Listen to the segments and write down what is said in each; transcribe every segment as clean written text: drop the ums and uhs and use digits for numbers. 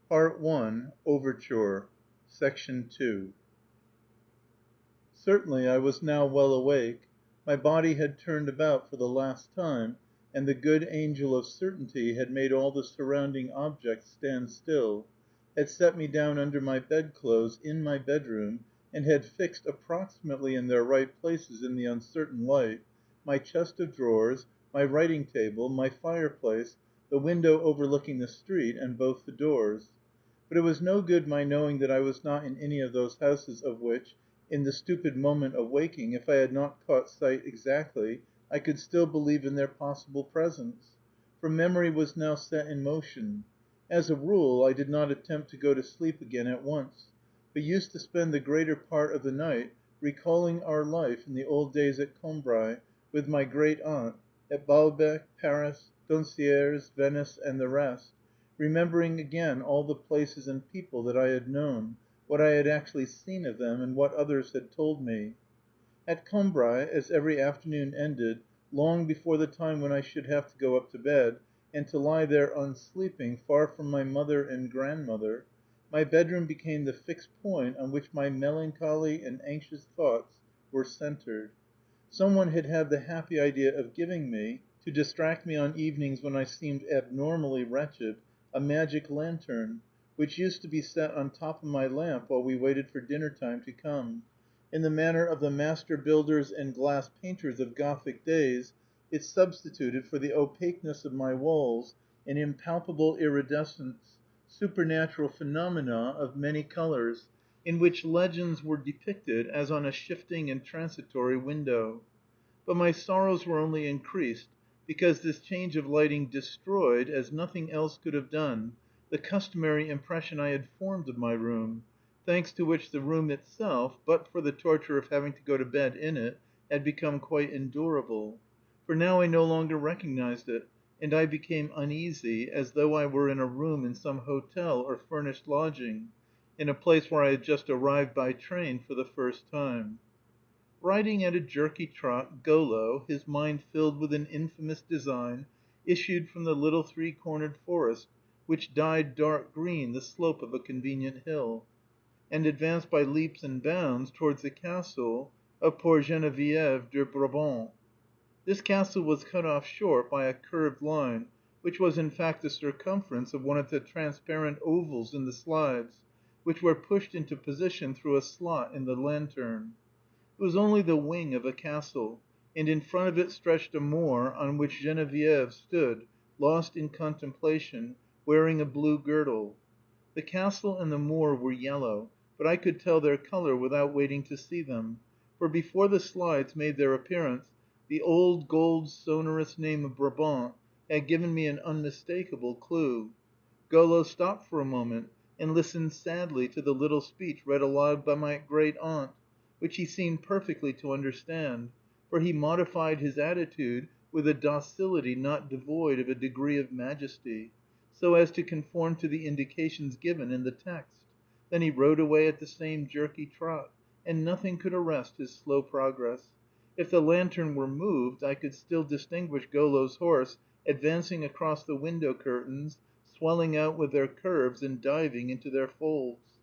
Part One, Overture, Section 2. Certainly I was now well awake. My body had turned about for the last time, and the good angel of certainty had made all the surrounding objects stand still, had set me down under my bedclothes in my bedroom, and had fixed approximately in their right places in the uncertain light, my chest of drawers, my writing table, my fireplace, the window overlooking the street, and both the doors. But it was no good my knowing that I was not in any of those houses of which, in the stupid moment of waking, if I had not caught sight exactly, I could still believe in their possible presence; for memory was now set in motion. As a rule, I did not attempt to go to sleep again at once, but used to spend the greater part of the night recalling our life in the old days at Combray, with my great aunt, at Baalbec, Paris, Doncières, Venice, and the rest, remembering again all the places and people that I had known, what I had actually seen of them, and what others had told me. At Combray, as every afternoon ended, long before the time when I should have to go up to bed, and to lie there unsleeping, far from my mother and grandmother, my bedroom became the fixed point on which my melancholy and anxious thoughts were centered. Some one had had the happy idea of giving me, to distract me on evenings when I seemed abnormally wretched, a magic lantern, which used to be set on top of my lamp while we waited for dinner time to come. In the manner of the master builders and glass painters of Gothic days, it substituted for the opaqueness of my walls an impalpable iridescence, supernatural phenomena of many colors, in which legends were depicted as on a shifting and transitory window. But my sorrows were only increased, because this change of lighting destroyed, as nothing else could have done, the customary impression I had formed of my room, thanks to which the room itself, but for the torture of having to go to bed in it, had become quite endurable. For now I no longer recognized it, and I became uneasy, as though I were in a room in some hotel or furnished lodging, in a place where I had just arrived by train for the first time. Riding at a jerky trot, Golo, his mind filled with an infamous design, issued from the little three-cornered forest, which dyed dark green the slope of a convenient hill, and advanced by leaps and bounds towards the castle of Port Geneviève de Brabant. This castle was cut off short by a curved line, which was in fact the circumference of one of the transparent ovals in the slides, which were pushed into position through a slot in the lantern. It was only the wing of a castle, and in front of it stretched a moor on which Geneviève stood, lost in contemplation, wearing a blue girdle. The castle and the moor were yellow, but I could tell their color without waiting to see them, for before the slides made their appearance, the old gold sonorous name of Brabant had given me an unmistakable clue. Golo stopped for a moment, and listened sadly to the little speech read aloud by my great aunt, which he seemed perfectly to understand, for he modified his attitude with a docility not devoid of a degree of majesty, so as to conform to the indications given in the text. Then he rode away at the same jerky trot, and nothing could arrest his slow progress. If the lantern were moved, I could still distinguish Golo's horse advancing across the window curtains, swelling out with their curves and diving into their folds.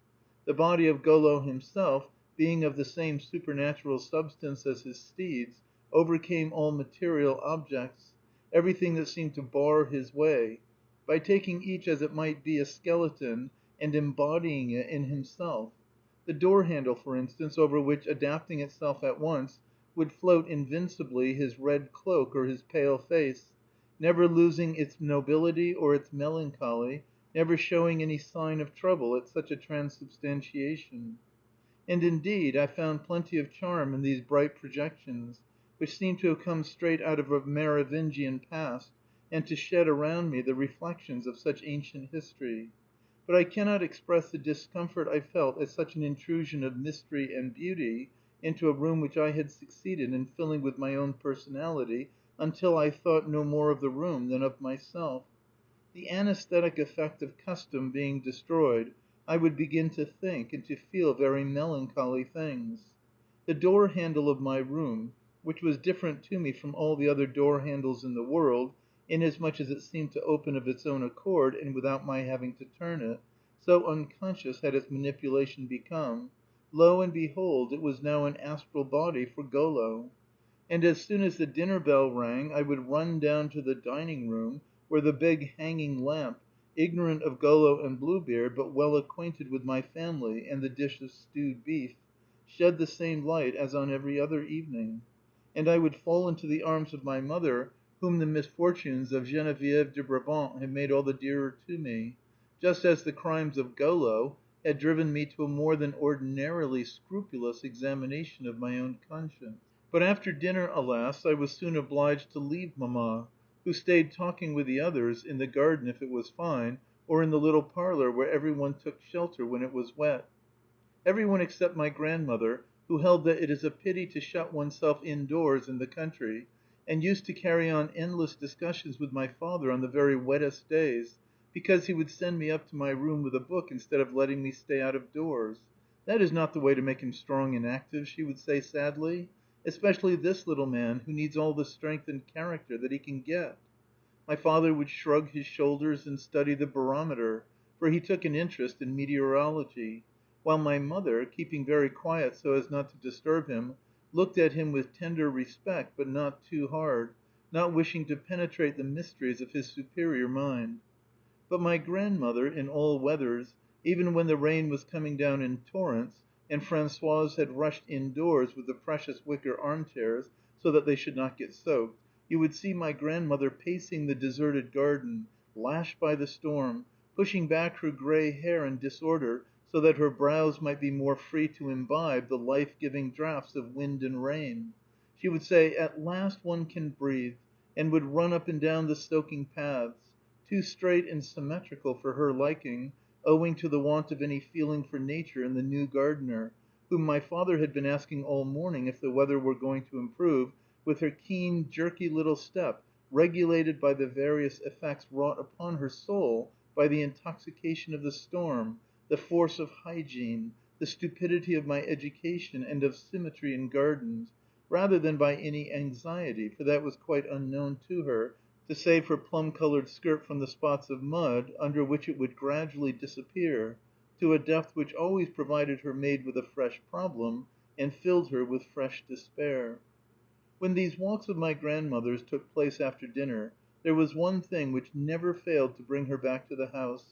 The body of Golo himself, being of the same supernatural substance as his steeds, overcame all material objects, everything that seemed to bar his way, by taking each as it might be a skeleton, and embodying it in himself. The door handle, for instance, over which, adapting itself at once, would float invincibly his red cloak or his pale face, never losing its nobility or its melancholy, never showing any sign of trouble at such a transubstantiation. And indeed I found plenty of charm in these bright projections, which seemed to have come straight out of a Merovingian past, and to shed around me the reflections of such ancient history. But I cannot express the discomfort I felt at such an intrusion of mystery and beauty into a room which I had succeeded in filling with my own personality until I thought no more of the room than of myself. The anesthetic effect of custom being destroyed, I would begin to think and to feel very melancholy things. The door handle of my room, which was different to me from all the other door handles in the world, inasmuch as it seemed to open of its own accord and without my having to turn it, so unconscious had its manipulation become. Lo and behold, it was now an astral body for Golo. And as soon as the dinner bell rang, I would run down to the dining room, where the big hanging lamp, ignorant of Golo and Bluebeard, but well acquainted with my family and the dish of stewed beef, shed the same light as on every other evening. And I would fall into the arms of my mother, whom the misfortunes of Geneviève de Brabant had made all the dearer to me, just as the crimes of Golo had driven me to a more than ordinarily scrupulous examination of my own conscience. But after dinner, alas, I was soon obliged to leave mamma, who stayed talking with the others, in the garden if it was fine, or in the little parlor where every one took shelter when it was wet. Every one except my grandmother, who held that it is a pity to shut oneself indoors in the country, and used to carry on endless discussions with my father on the very wettest days, because he would send me up to my room with a book instead of letting me stay out of doors. "That is not the way to make him strong and active," she would say sadly, "especially this little man, who needs all the strength and character that he can get." My father would shrug his shoulders and study the barometer, for he took an interest in meteorology, while my mother, keeping very quiet so as not to disturb him, looked at him with tender respect, but not too hard, not wishing to penetrate the mysteries of his superior mind. But my grandmother, in all weathers, even when the rain was coming down in torrents, and Françoise had rushed indoors with the precious wicker armchairs, so that they should not get soaked, you would see my grandmother pacing the deserted garden, lashed by the storm, pushing back her gray hair in disorder, so that her brows might be more free to imbibe the life-giving draughts of wind and rain. She would say, "At last one can breathe," and would run up and down the soaking paths, too straight and symmetrical for her liking, owing to the want of any feeling for nature in the new gardener, whom my father had been asking all morning if the weather were going to improve, with her keen, jerky little step, regulated by the various effects wrought upon her soul by the intoxication of the storm, the force of hygiene, the stupidity of my education and of symmetry in gardens, rather than by any anxiety, for that was quite unknown to her, to save her plum-colored skirt from the spots of mud, under which it would gradually disappear, to a depth which always provided her maid with a fresh problem, and filled her with fresh despair. When these walks of my grandmother's took place after dinner, there was one thing which never failed to bring her back to the house.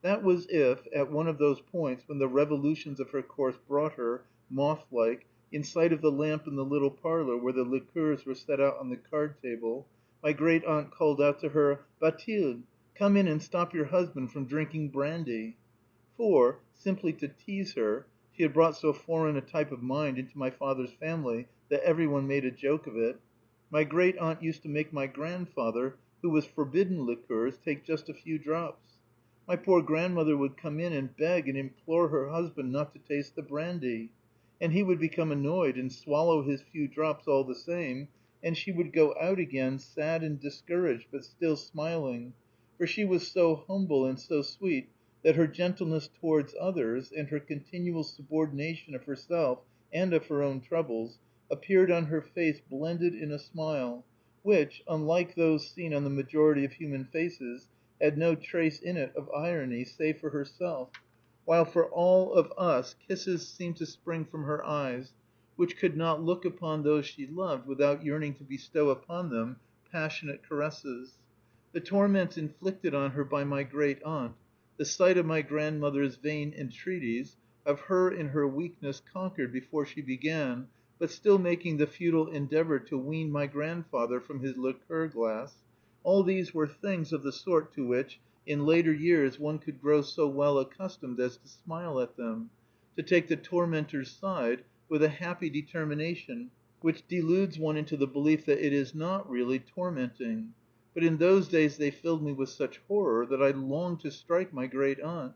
That was if, at one of those points when the revolutions of her course brought her, moth-like, in sight of the lamp in the little parlor where the liqueurs were set out on the card table, my great aunt called out to her, "Bathilde, come in and stop your husband from drinking brandy." For, simply to tease her, she had brought so foreign a type of mind into my father's family that every one made a joke of it, my great aunt used to make my grandfather, who was forbidden liqueurs, take just a few drops. My poor grandmother would come in and beg and implore her husband not to taste the brandy, and he would become annoyed and swallow his few drops all the same, and she would go out again sad and discouraged, but still smiling, for she was so humble and so sweet that her gentleness towards others, and her continual subordination of herself and of her own troubles, appeared on her face blended in a smile, which, unlike those seen on the majority of human faces, had no trace in it of irony save for herself, while for all of us kisses seemed to spring from her eyes, which could not look upon those she loved without yearning to bestow upon them passionate caresses. The torments inflicted on her by my great aunt, the sight of my grandmother's vain entreaties, of her in her weakness conquered before she began, but still making the futile endeavor to wean my grandfather from his liqueur glass, all these were things of the sort to which, in later years, one could grow so well accustomed as to smile at them, to take the tormentor's side with a happy determination which deludes one into the belief that it is not really tormenting. But in those days they filled me with such horror that I longed to strike my great aunt.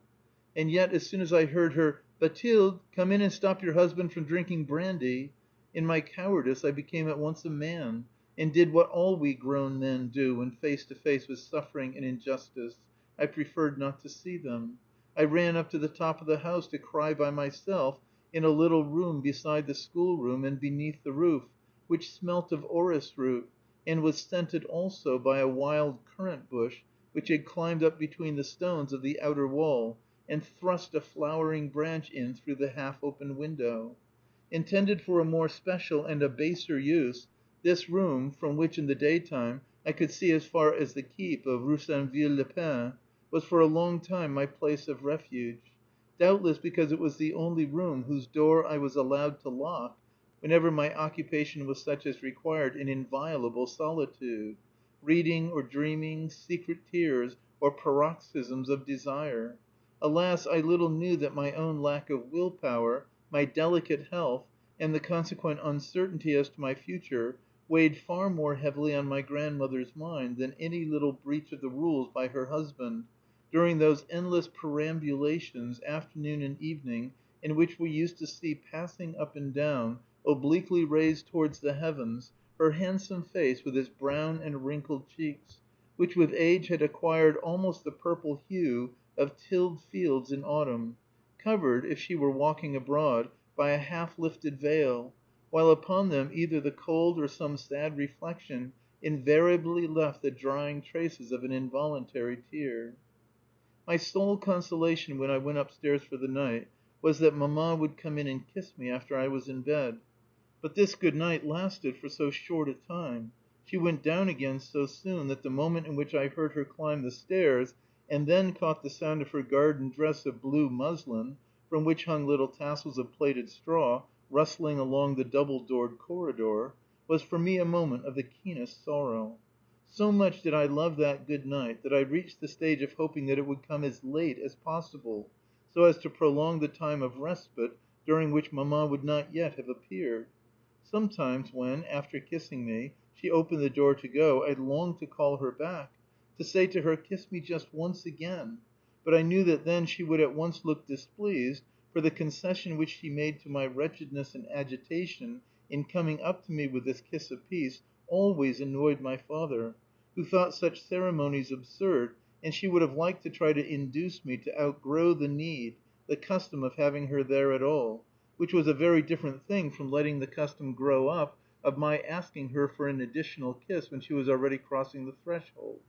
And yet, as soon as I heard her, "Bathilde, come in and stop your husband from drinking brandy," in my cowardice I became at once a man, and did what all we grown men do when face to face with suffering and injustice: I preferred not to see them. I ran up to the top of the house to cry by myself in a little room beside the schoolroom and beneath the roof, which smelt of orris root, and was scented also by a wild currant bush which had climbed up between the stones of the outer wall, and thrust a flowering branch in through the half open window. Intended for a more special and a baser use, this room, from which in the daytime I could see as far as the keep of Roussainville le Pin, was for a long time my place of refuge, doubtless because it was the only room whose door I was allowed to lock whenever my occupation was such as required an inviolable solitude, reading or dreaming, secret tears, or paroxysms of desire. Alas, I little knew that my own lack of will power, my delicate health, and the consequent uncertainty as to my future weighed far more heavily on my grandmother's mind than any little breach of the rules by her husband, during those endless perambulations, afternoon and evening, in which we used to see passing up and down, obliquely raised towards the heavens, her handsome face with its brown and wrinkled cheeks, which with age had acquired almost the purple hue of tilled fields in autumn, covered, if she were walking abroad, by a half lifted veil, while upon them either the cold or some sad reflection invariably left the drying traces of an involuntary tear. My sole consolation when I went upstairs for the night was that mamma would come in and kiss me after I was in bed. But this good night lasted for so short a time. She went down again so soon that the moment in which I heard her climb the stairs, and then caught the sound of her garden dress of blue muslin, from which hung little tassels of plaited straw, rustling along the double-doored corridor, was for me a moment of the keenest sorrow. So much did I love that good night that I reached the stage of hoping that it would come as late as possible, so as to prolong the time of respite during which mamma would not yet have appeared. Sometimes when, after kissing me, she opened the door to go, I longed to call her back, to say to her, "Kiss me just once again," but I knew that then she would at once look displeased, for the concession which she made to my wretchedness and agitation in coming up to me with this kiss of peace always annoyed my father, who thought such ceremonies absurd, and she would have liked to try to induce me to outgrow the need, the custom of having her there at all, which was a very different thing from letting the custom grow up of my asking her for an additional kiss when she was already crossing the threshold.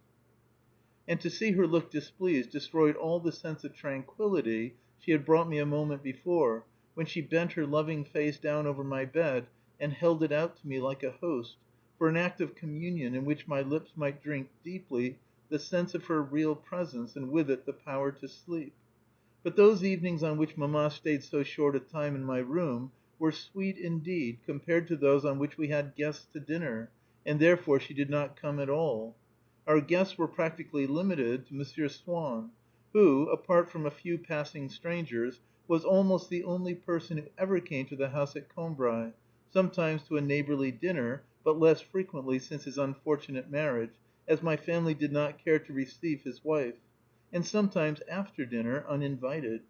And to see her look displeased destroyed all the sense of tranquillity she had brought me a moment before, when she bent her loving face down over my bed and held it out to me like a host, for an act of communion in which my lips might drink deeply the sense of her real presence, and with it the power to sleep. But those evenings on which mamma stayed so short a time in my room were sweet indeed compared to those on which we had guests to dinner, and therefore she did not come at all. Our guests were practically limited to Monsieur Swann, who, apart from a few passing strangers, was almost the only person who ever came to the house at Combray, sometimes to a neighborly dinner, but less frequently since his unfortunate marriage, as my family did not care to receive his wife, and sometimes after dinner, uninvited.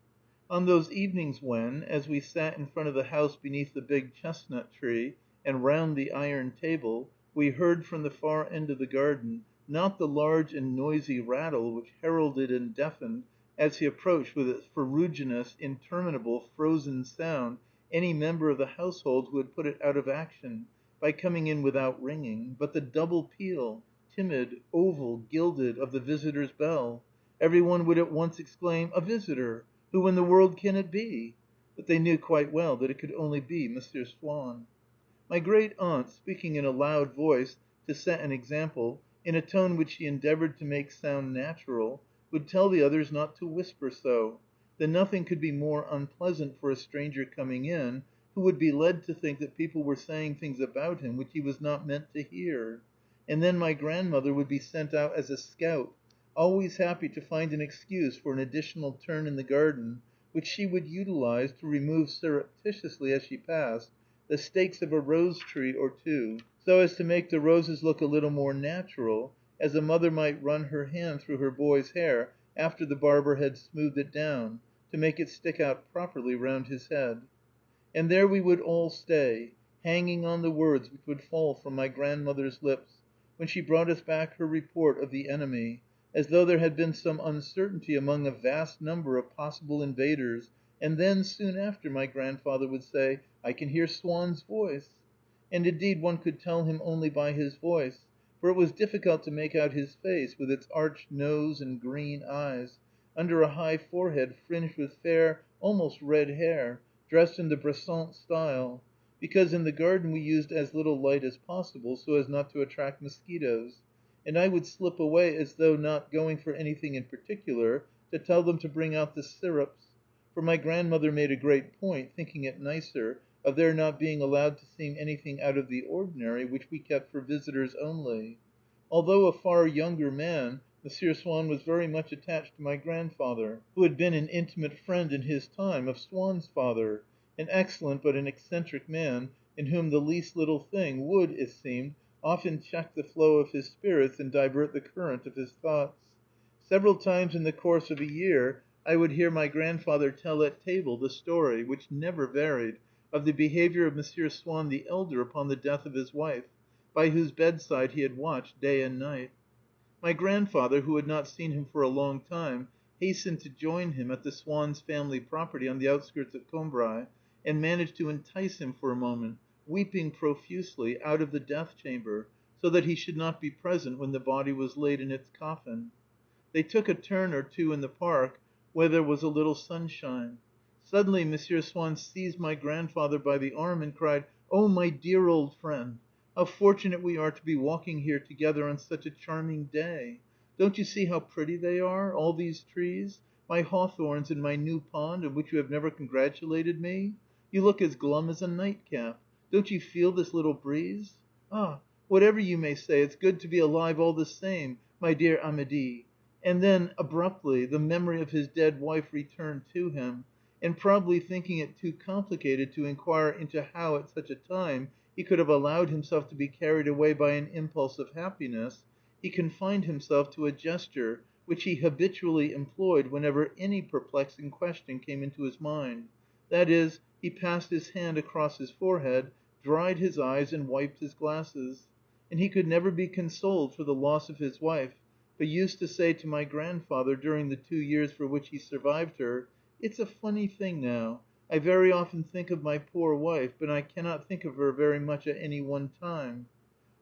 On those evenings when, as we sat in front of the house beneath the big chestnut tree, and round the iron table, we heard from the far end of the garden, not the large and noisy rattle which heralded and deafened, as he approached with its ferruginous, interminable, frozen sound, any member of the household who had put it out of action, by coming in without ringing, but the double peal, timid, oval, gilded, of the visitor's bell. Every one would at once exclaim, "A visitor! Who in the world can it be?" But they knew quite well that it could only be Monsieur Swann. My great aunt, speaking in a loud voice, to set an example, in a tone which she endeavored to make sound natural, would tell the others not to whisper so, that nothing could be more unpleasant for a stranger coming in, who would be led to think that people were saying things about him which he was not meant to hear. And then my grandmother would be sent out as a scout, always happy to find an excuse for an additional turn in the garden, which she would utilize to remove surreptitiously as she passed the stakes of a rose tree or two, so as to make the roses look a little more natural, as a mother might run her hand through her boy's hair after the barber had smoothed it down, to make it stick out properly round his head. And there we would all stay, hanging on the words which would fall from my grandmother's lips, when she brought us back her report of the enemy, as though there had been some uncertainty among a vast number of possible invaders, and then, soon after, my grandfather would say, "I can hear Swann's voice." And indeed one could tell him only by his voice, for it was difficult to make out his face, with its arched nose and green eyes, under a high forehead fringed with fair, almost red hair, dressed in the Bresson style, because in the garden we used as little light as possible, so as not to attract mosquitoes, and I would slip away as though not going for anything in particular, to tell them to bring out the syrups, for my grandmother made a great point, thinking it nicer, of their not being allowed to see anything out of the ordinary, which we kept for visitors only. Although a far younger man, Monsieur Swann was very much attached to my grandfather, who had been an intimate friend in his time of Swann's father, an excellent but an eccentric man, in whom the least little thing would, it seemed, often check the flow of his spirits and divert the current of his thoughts. Several times in the course of a year I would hear my grandfather tell at table the story, which never varied, of the behavior of Monsieur Swann the elder upon the death of his wife, by whose bedside he had watched day and night. My grandfather, who had not seen him for a long time, hastened to join him at the Swann's family property on the outskirts of Combray, and managed to entice him for a moment, weeping profusely, out of the death chamber, so that he should not be present when the body was laid in its coffin. They took a turn or two in the park, where there was a little sunshine. Suddenly Monsieur Swann seized my grandfather by the arm and cried, "Oh, my dear old friend! How fortunate we are to be walking here together on such a charming day! Don't you see how pretty they are, all these trees, my hawthorns and my new pond, of which you have never congratulated me? You look as glum as a nightcap. Don't you feel this little breeze? Ah, whatever you may say, it's good to be alive all the same, my dear Amédée." And then, abruptly, the memory of his dead wife returned to him, and probably thinking it too complicated to inquire into how at such a time he could have allowed himself to be carried away by an impulse of happiness, he confined himself to a gesture which he habitually employed whenever any perplexing question came into his mind; that is, he passed his hand across his forehead, dried his eyes, and wiped his glasses. And he could never be consoled for the loss of his wife, but used to say to my grandfather during the 2 years for which he survived her, "It's a funny thing now. I very often think of my poor wife, but I cannot think of her very much at any one time."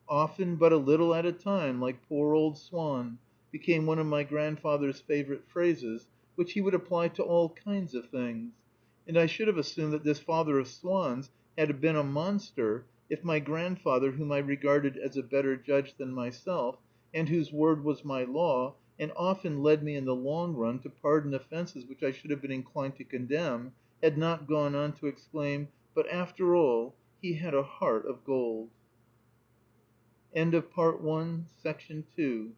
"Often, but a little at a time, like poor old Swann," became one of my grandfather's favorite phrases, which he would apply to all kinds of things; and I should have assumed that this father of Swann's had been a monster, if my grandfather, whom I regarded as a better judge than myself, and whose word was my law, and often led me in the long run to pardon offenses which I should have been inclined to condemn, had not gone on to exclaim, "But after all, he had a heart of gold." End of Part One, Section 2.